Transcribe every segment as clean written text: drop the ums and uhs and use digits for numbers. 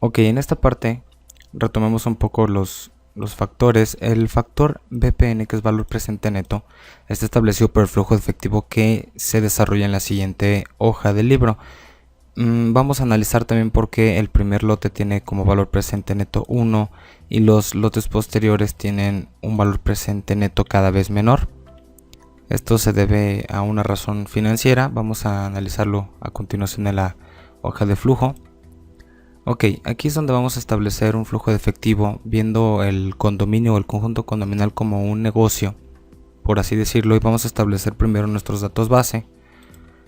Ok, en esta parte retomemos un poco los factores. El factor BPN, que es valor presente neto, está establecido por el flujo de efectivo que se desarrolla en la siguiente hoja del libro. Vamos a analizar también por qué el primer lote tiene como valor presente neto 1 y los lotes posteriores tienen un valor presente neto cada vez menor. Esto se debe a una razón financiera. Vamos a analizarlo a continuación en la hoja de flujo. Ok, aquí es donde vamos a establecer un flujo de efectivo viendo el condominio o el conjunto condominal como un negocio, por así decirlo, y vamos a establecer primero nuestros datos base.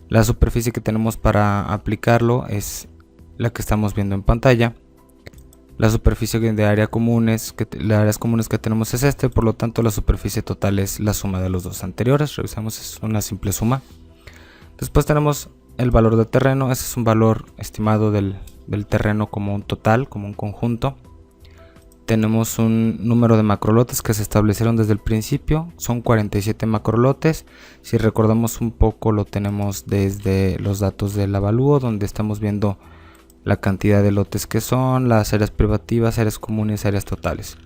La superficie que tenemos para aplicarlo es la que estamos viendo en pantalla. La superficie de áreas comunes que tenemos es por lo tanto la superficie total es la suma de los dos anteriores. Revisamos, es una simple suma. Después tenemos el valor de terreno. Ese es un valor estimado del terreno como un total, como un conjunto. Tenemos un número de macrolotes que se establecieron desde el principio, son 47 macrolotes. Si recordamos un poco, lo tenemos desde los datos del avalúo, donde estamos viendo la cantidad de lotes que son, las áreas privativas, áreas comunes, áreas totales.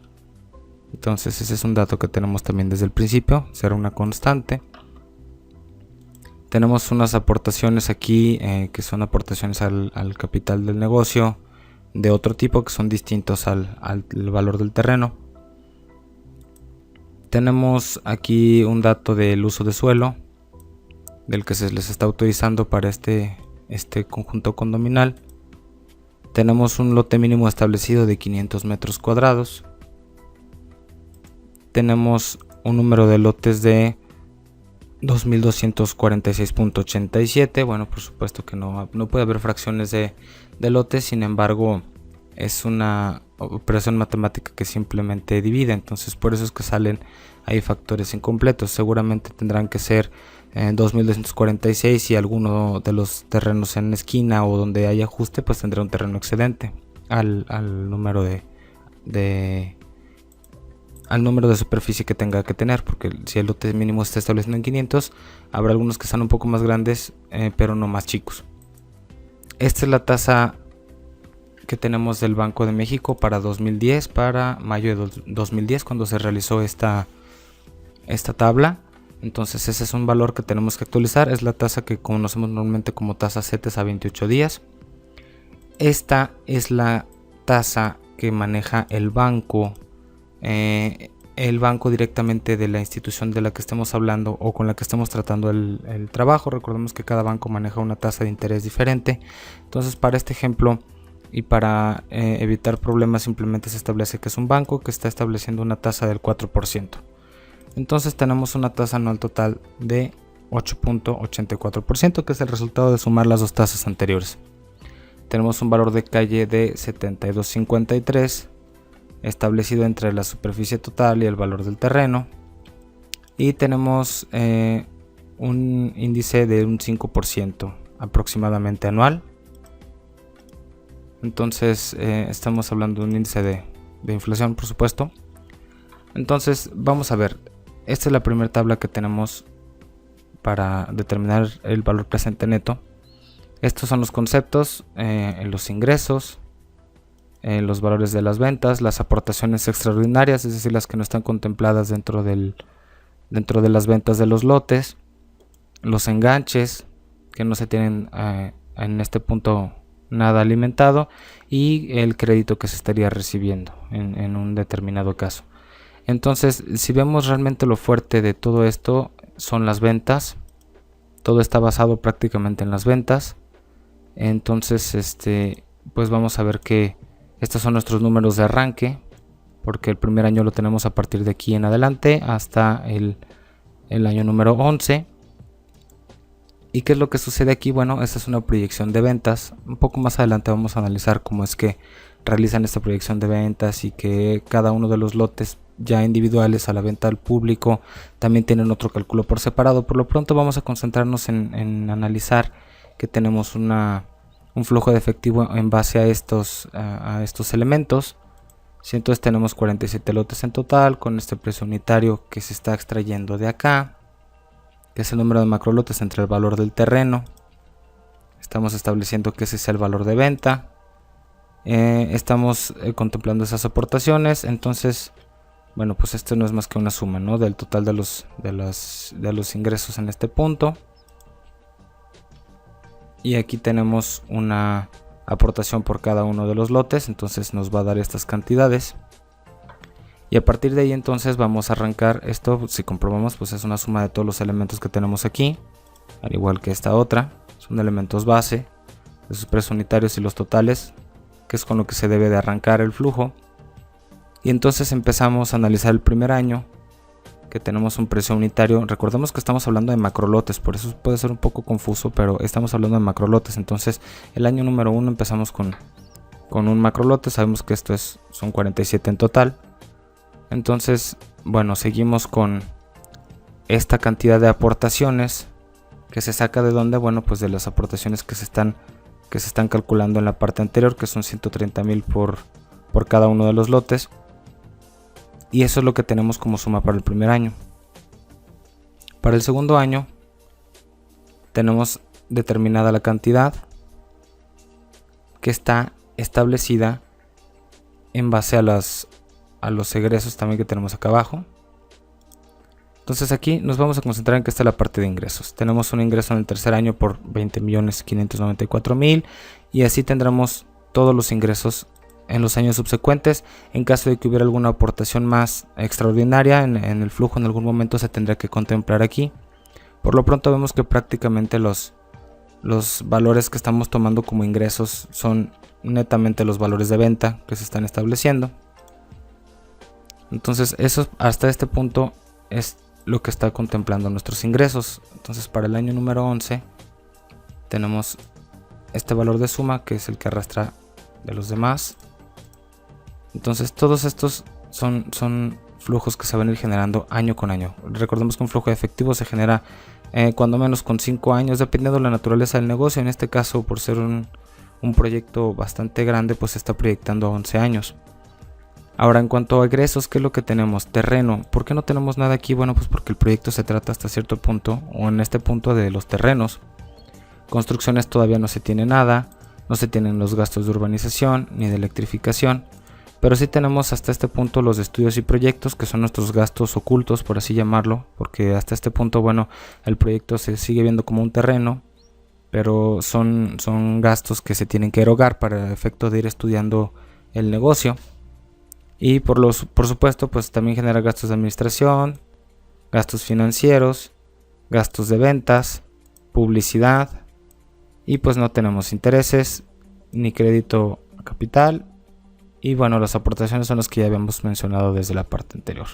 Entonces ese es un dato que tenemos también desde el principio, será una constante. Tenemos unas aportaciones aquí que son aportaciones al capital del negocio de otro tipo que son distintos al valor del terreno. Tenemos aquí un dato del uso de suelo del que se les está autorizando para este conjunto condominal. Tenemos un lote mínimo establecido de 500 metros cuadrados. Tenemos un número de lotes de 2246.87. Bueno, por supuesto que no puede haber fracciones de lotes, sin embargo es una operación matemática que simplemente divide, entonces por eso es que salen ahí factores incompletos. Seguramente tendrán que ser 2246 y alguno de los terrenos en esquina o donde hay ajuste pues tendrá un terreno excedente al número al número de superficie que tenga que tener, porque si el lote mínimo está establecido en 500, habrá algunos que están un poco más grandes, pero no más chicos. Esta es la tasa que tenemos del Banco de México para 2010, para mayo de 2010, cuando se realizó esta tabla. Entonces ese es un valor que tenemos que actualizar, es la tasa que conocemos normalmente como tasa CETES a 28 días. Esta es la tasa que maneja el banco directamente de la institución de la que estemos hablando o con la que estemos tratando el trabajo. Recordemos que cada banco maneja una tasa de interés diferente. Entonces para este ejemplo y para evitar problemas simplemente se establece que es un banco que está estableciendo una tasa del 4%. Entonces tenemos una tasa anual total de 8.84%, que es el resultado de sumar las dos tasas anteriores. Tenemos un valor de calle de 72.53 establecido entre la superficie total y el valor del terreno, y tenemos un índice de un 5% aproximadamente anual. Entonces estamos hablando de un índice de inflación, por supuesto. Entonces vamos a ver, esta es la primera tabla que tenemos para determinar el valor presente neto. Estos son los conceptos, los ingresos, los valores de las ventas, las aportaciones extraordinarias, es decir, las que no están contempladas dentro de las ventas de los lotes, los enganches que no se tienen en este punto nada alimentado, y el crédito que se estaría recibiendo en un determinado caso. Entonces, si vemos realmente lo fuerte de todo esto son las ventas, todo está basado prácticamente en las ventas. Entonces pues vamos a ver que estos son nuestros números de arranque, porque el primer año lo tenemos a partir de aquí en adelante hasta el año número 11. ¿Y qué es lo que sucede aquí? Bueno, esta es una proyección de ventas. Un poco más adelante vamos a analizar cómo es que realizan esta proyección de ventas y que cada uno de los lotes ya individuales a la venta al público también tienen otro cálculo por separado. Por lo pronto vamos a concentrarnos en analizar que tenemos un flujo de efectivo en base a estos elementos. Entonces tenemos 47 lotes en total con este precio unitario que se está extrayendo de acá, que es el número de macrolotes entre el valor del terreno. Estamos estableciendo que ese es el valor de venta. Estamos contemplando esas aportaciones. Entonces, bueno, pues esto no es más que una suma, ¿no?, del total de los ingresos en este punto. Y aquí tenemos una aportación por cada uno de los lotes, entonces nos va a dar estas cantidades. Y a partir de ahí entonces vamos a arrancar esto. Si comprobamos, pues es una suma de todos los elementos que tenemos aquí, al igual que esta otra. Son elementos base, de sus precios unitarios y los totales, que es con lo que se debe de arrancar el flujo. Y entonces empezamos a analizar el primer año, que tenemos un precio unitario. Recordemos que estamos hablando de macrolotes, por eso puede ser un poco confuso, pero estamos hablando de macrolotes. Entonces el año número 1 empezamos con un macrolote. Sabemos que esto son 47 en total. Entonces, bueno, seguimos con esta cantidad de aportaciones, que se saca de dónde, bueno, pues de las aportaciones que se están calculando en la parte anterior, que son 130,000 por cada uno de los lotes. Y eso es lo que tenemos como suma para el primer año. Para el segundo año tenemos determinada la cantidad, que está establecida en base a los egresos también que tenemos acá abajo. Entonces aquí nos vamos a concentrar en que esta es la parte de ingresos. Tenemos un ingreso en el tercer año por 20,594,000, y así tendremos todos los ingresos en los años subsecuentes. En caso de que hubiera alguna aportación más extraordinaria en el flujo, en algún momento se tendrá que contemplar aquí. Por lo pronto vemos que prácticamente los valores que estamos tomando como ingresos son netamente los valores de venta que se están estableciendo. Entonces eso hasta este punto es lo que está contemplando nuestros ingresos. Entonces para el año número 11 tenemos este valor de suma, que es el que arrastra de los demás. Entonces todos estos son flujos que se van a ir generando año con año. Recordemos que un flujo de efectivo se genera cuando menos con 5 años, dependiendo de la naturaleza del negocio. En este caso, por ser un proyecto bastante grande, pues se está proyectando a 11 años. Ahora, en cuanto a egresos, ¿qué es lo que tenemos? Terreno. ¿Por qué no tenemos nada aquí? Bueno, pues porque el proyecto se trata hasta cierto punto, o en este punto, de los terrenos. Construcciones todavía no se tiene nada, no se tienen los gastos de urbanización ni de electrificación, pero sí tenemos hasta este punto los estudios y proyectos, que son nuestros gastos ocultos, por así llamarlo, porque hasta este punto, bueno, el proyecto se sigue viendo como un terreno, pero son gastos que se tienen que erogar para el efecto de ir estudiando el negocio. Y por supuesto, pues también genera gastos de administración, gastos financieros, gastos de ventas, publicidad, y pues no tenemos intereses ni crédito a capital. Y bueno, las aportaciones son las que ya habíamos mencionado desde la parte anterior.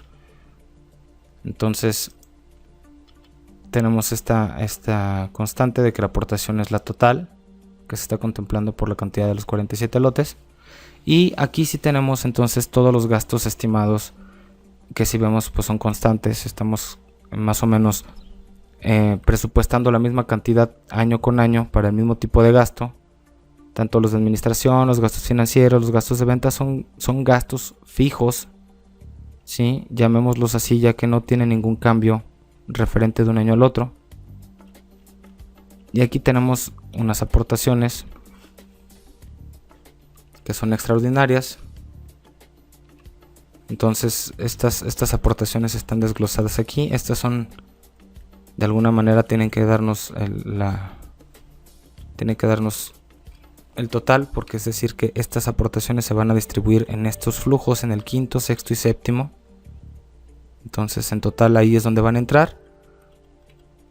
Entonces tenemos esta constante de que la aportación es la total, que se está contemplando por la cantidad de los 47 lotes. Y aquí sí tenemos entonces todos los gastos estimados, que si vemos pues son constantes. Estamos más o menos presupuestando la misma cantidad año con año para el mismo tipo de gasto. Tanto los de administración, los gastos financieros, los gastos de venta son gastos fijos, ¿sí? Llamémoslos así, ya que no tienen ningún cambio referente de un año al otro. Y aquí tenemos unas aportaciones que son extraordinarias. Entonces estas aportaciones están desglosadas aquí. Estas son, de alguna manera, tienen que darnos el total, porque es decir que estas aportaciones se van a distribuir en estos flujos, en el quinto, sexto y séptimo. Entonces en total ahí es donde van a entrar.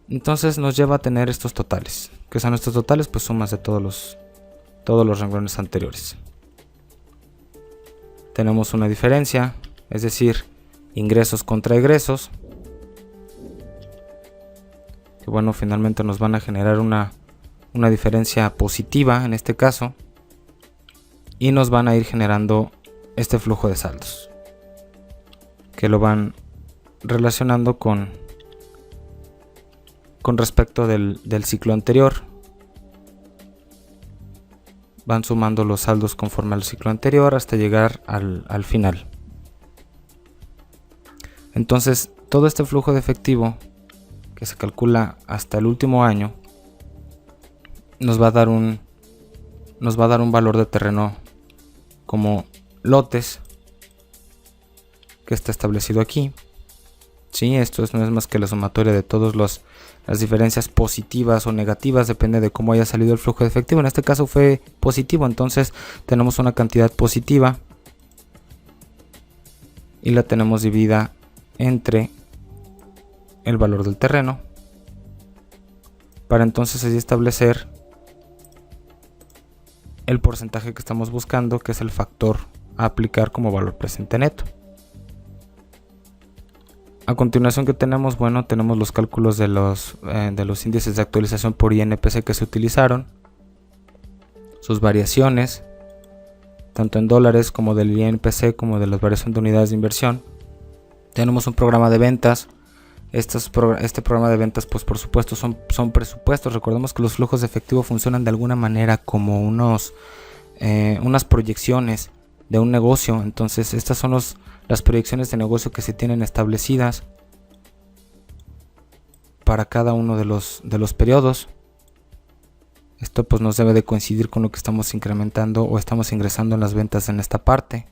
Entonces nos lleva a tener estos totales, que son estos totales, pues sumas de todos los renglones anteriores. Tenemos una diferencia, es decir, ingresos contra egresos, que bueno, finalmente nos van a generar una diferencia positiva en este caso, y nos van a ir generando este flujo de saldos, que lo van relacionando con respecto del ciclo anterior. Van sumando los saldos conforme al ciclo anterior hasta llegar al final. Entonces todo este flujo de efectivo, que se calcula hasta el último año, nos va a dar un valor de terreno como lotes que está establecido aquí. Sí, esto no es más que la sumatoria de todas las diferencias positivas o negativas, depende de cómo haya salido el flujo de efectivo. En este caso fue positivo, entonces tenemos una cantidad positiva y la tenemos dividida entre el valor del terreno, para entonces así establecer el porcentaje que estamos buscando, que es el factor a aplicar como valor presente neto. A continuación, que tenemos? Bueno, tenemos los cálculos de los índices de actualización por INPC que se utilizaron, sus variaciones, tanto en dólares como del INPC como de la variación de unidades de inversión. Tenemos un programa de ventas. Este programa de ventas, pues por supuesto son presupuestos. Recordemos que los flujos de efectivo funcionan de alguna manera como unas proyecciones de un negocio. Entonces estas son las proyecciones de negocio que se tienen establecidas para cada uno de los periodos. Esto pues nos debe de coincidir con lo que estamos incrementando o estamos ingresando en las ventas en esta parte.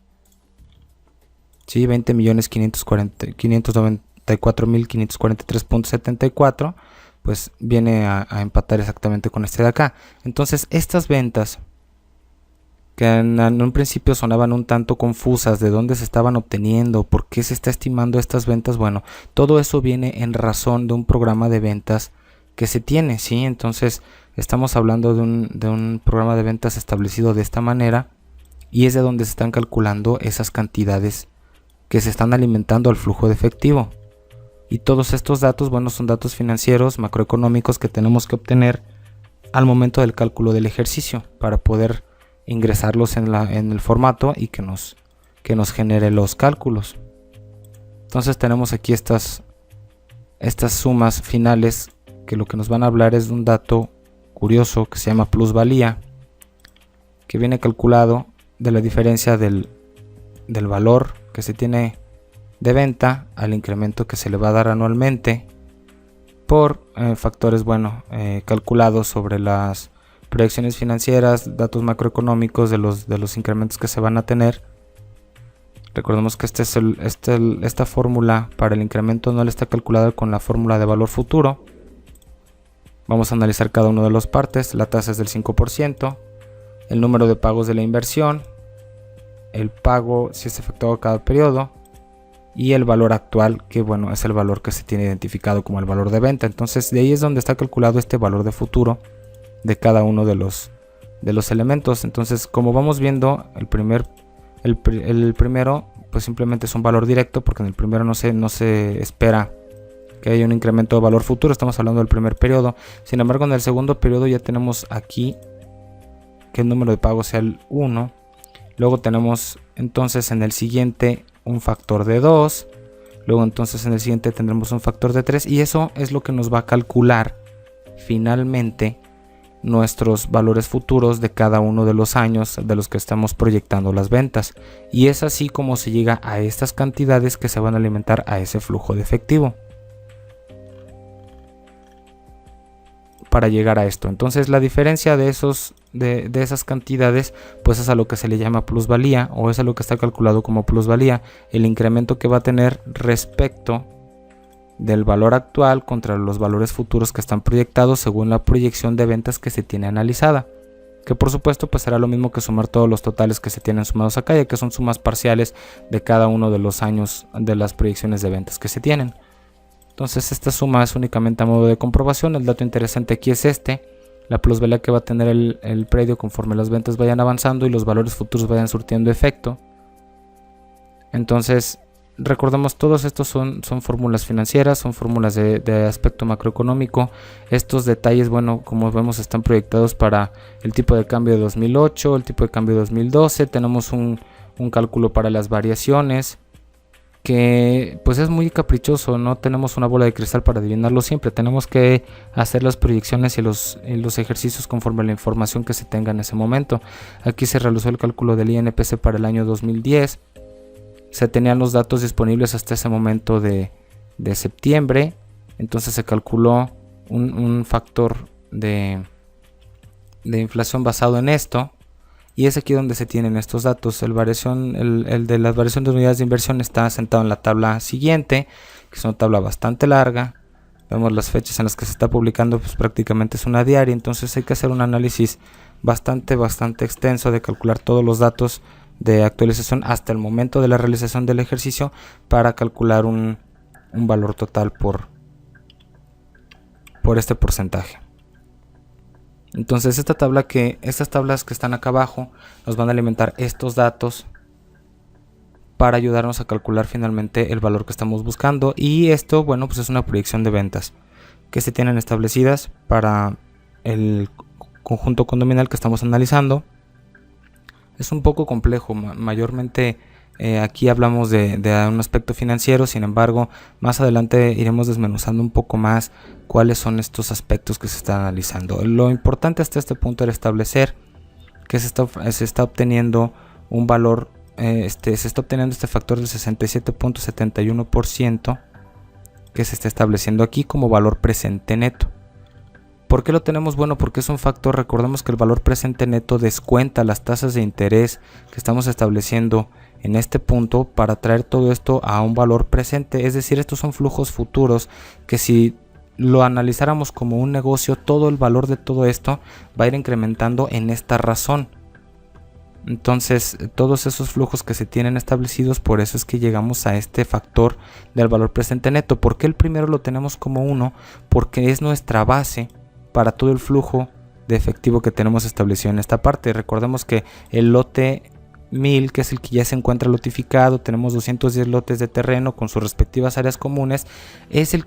Sí, 20.594.543.74, pues viene a empatar exactamente con este de acá. Entonces estas ventas, que en un principio sonaban un tanto confusas, de dónde se estaban obteniendo, por qué se está estimando estas ventas, bueno, todo eso viene en razón de un programa de ventas que se tiene, ¿sí? Entonces estamos hablando de un programa de ventas establecido de esta manera, y es de donde se están calculando esas cantidades que se están alimentando al flujo de efectivo. Y todos estos datos, bueno, son datos financieros, macroeconómicos, que tenemos que obtener al momento del cálculo del ejercicio para poder ingresarlos en el formato y que nos genere los cálculos. Entonces tenemos aquí estas sumas finales, que lo que nos van a hablar es de un dato curioso que se llama plusvalía, que viene calculado de la diferencia del valor que se tiene de venta al incremento que se le va a dar anualmente por factores, calculados sobre las proyecciones financieras, datos macroeconómicos de los incrementos que se van a tener. Recordemos que esta fórmula para el incremento anual está calculada con la fórmula de valor futuro. Vamos a analizar cada una de las partes. La tasa es del 5%, el número de pagos de la inversión, el pago si es efectuado cada periodo, y el valor actual, que es el valor que se tiene identificado como el valor de venta. Entonces de ahí es donde está calculado este valor de futuro de cada uno de los elementos. Entonces, como vamos viendo, el primero pues simplemente es un valor directo, porque en el primero no se espera que haya un incremento de valor futuro, estamos hablando del primer periodo. Sin embargo, en el segundo periodo ya tenemos aquí que el número de pagos sea el 1. Luego tenemos entonces en el siguiente un factor de 2. Luego entonces en el siguiente tendremos un factor de 3, y eso es lo que nos va a calcular finalmente nuestros valores futuros de cada uno de los años de los que estamos proyectando las ventas. Y es así como se llega a estas cantidades que se van a alimentar a ese flujo de efectivo para llegar a esto. Entonces la diferencia de esas cantidades pues es a lo que se le llama plusvalía, o es a lo que está calculado como plusvalía, el incremento que va a tener respecto del valor actual contra los valores futuros que están proyectados según la proyección de ventas que se tiene analizada, que por supuesto pues será lo mismo que sumar todos los totales que se tienen sumados acá, ya que son sumas parciales de cada uno de los años de las proyecciones de ventas que se tienen. Entonces esta suma es únicamente a modo de comprobación. El dato interesante aquí es la plusvalía que va a tener el predio conforme las ventas vayan avanzando y los valores futuros vayan surtiendo efecto. Entonces recordemos, todos estos son fórmulas financieras, son fórmulas de aspecto macroeconómico. Estos detalles, como vemos, están proyectados para el tipo de cambio de 2008, el tipo de cambio de 2012. Tenemos un cálculo para las variaciones, que pues es muy caprichoso. No tenemos una bola de cristal para adivinarlo siempre. Tenemos que hacer las proyecciones y los ejercicios conforme a la información que se tenga en ese momento. Aquí se realizó el cálculo del INPC para el año 2010. Se tenían los datos disponibles hasta ese momento de septiembre. Entonces se calculó un factor de inflación basado en esto. y es aquí donde se tienen estos datos. El de la variación de unidades de inversión está sentado en la tabla siguiente, que es una tabla bastante larga. Vemos las fechas en las que se está publicando, pues prácticamente es una diaria, entonces hay que hacer un análisis bastante extenso de calcular todos los datos de actualización hasta el momento de la realización del ejercicio para calcular un valor total por este porcentaje. Entonces estas tablas que están acá abajo nos van a alimentar estos datos para ayudarnos a calcular finalmente el valor que estamos buscando, y esto, bueno, pues es una proyección de ventas que se tienen establecidas para el conjunto condominal que estamos analizando. Es un poco complejo, mayormente aquí hablamos de un aspecto financiero, sin embargo más adelante iremos desmenuzando un poco más cuáles son estos aspectos que se están analizando. Lo importante hasta este punto era establecer que se está obteniendo un valor, se está obteniendo este factor del 67.71% que se está estableciendo aquí como valor presente neto. ¿Por qué lo tenemos? Bueno, porque es un factor, recordemos que el valor presente neto descuenta las tasas de interés que estamos estableciendo en este punto para traer todo esto a un valor presente, es decir, estos son flujos futuros que si lo analizáramos como un negocio, todo el valor de todo esto va a ir incrementando en esta razón. Entonces todos esos flujos que se tienen establecidos, por eso es que llegamos a este factor del valor presente neto. ¿Por qué el primero lo tenemos como 1? Porque es nuestra base para todo el flujo de efectivo que tenemos establecido en esta parte. Recordemos que el lote 1000, que es el que ya se encuentra lotificado, tenemos 210 lotes de terreno con sus respectivas áreas comunes, es con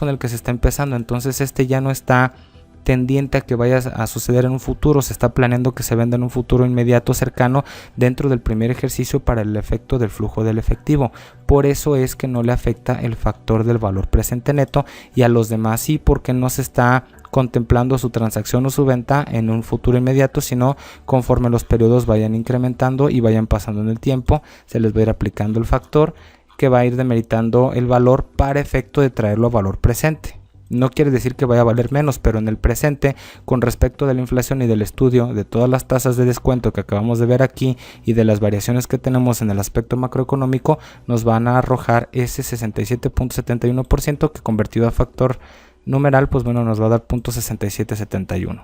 el que se está empezando. Entonces este ya no está tendiente a que vaya a suceder en un futuro, se está planeando que se venda en un futuro inmediato cercano dentro del primer ejercicio para el efecto del flujo del efectivo. Por eso es que no le afecta el factor del valor presente neto, y a los demás sí, porque no se está contemplando su transacción o su venta en un futuro inmediato, sino conforme los periodos vayan incrementando y vayan pasando en el tiempo, se les va a ir aplicando el factor que va a ir demeritando el valor para efecto de traerlo a valor presente. No quiere decir que vaya a valer menos, pero en el presente, con respecto de la inflación y del estudio de todas las tasas de descuento que acabamos de ver aquí y de las variaciones que tenemos en el aspecto macroeconómico, nos van a arrojar ese 67.71% que convertido a factor numeral, pues bueno, nos va a dar 0.6771.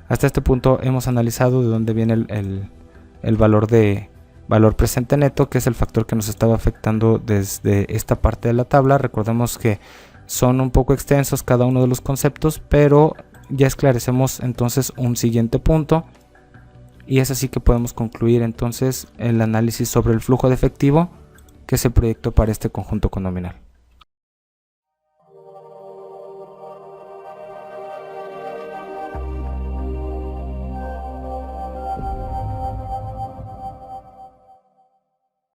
Hasta este punto hemos analizado de dónde viene el valor de valor presente neto, que es el factor que nos estaba afectando desde esta parte de la tabla. Recordemos que son un poco extensos cada uno de los conceptos, pero ya esclarecemos entonces un siguiente punto, y es así que podemos concluir entonces el análisis sobre el flujo de efectivo que se proyectó para este conjunto condominal.